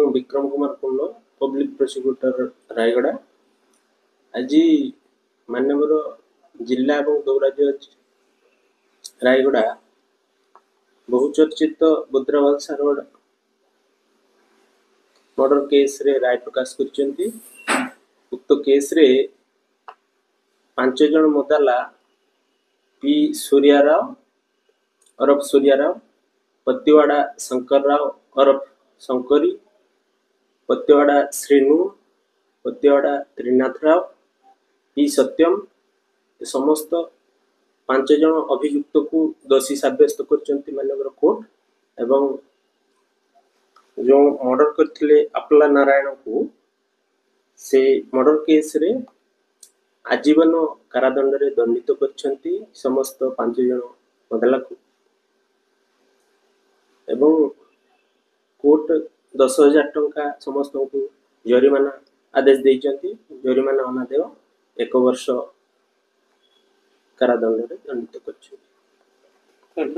विक्रम कुमार कुंड public prosecutor Rayagada. आज माननीय जिला और दौरा जज रायगड़ा बहुचर्चित बुद्रावाल सारोड मर्डर केस रे राय प्रकाश करछन्ती। उक्त केस रे 5 जन मुदाला पी सूर्याराव अरफ सूर्याराव, पत्तिवाड़ा शंकर राव अरफ शंकरी, पत्तिवाड़ा श्रीनु, पत्तिवाड़ा त्रिनाथ राव, पी सत्यम समस्त 5 जन अभियुक्त को दोषी साब्यस्त करछन्ती माननीय कोर्ट। एवं जो मर्डर करथिले अपला नारायण को से मर्डर केस रे आजीवन कारादंड रे दंडित करछन्ती समस्त 5 जन मुदाला को। एवं कोर्ट 10,000 टंका समस्त को जरिमाना आदेश देइछन्ती। जरिमाना अनादेय 1 वर्ष कारादंड रे दंडित करछन्ती।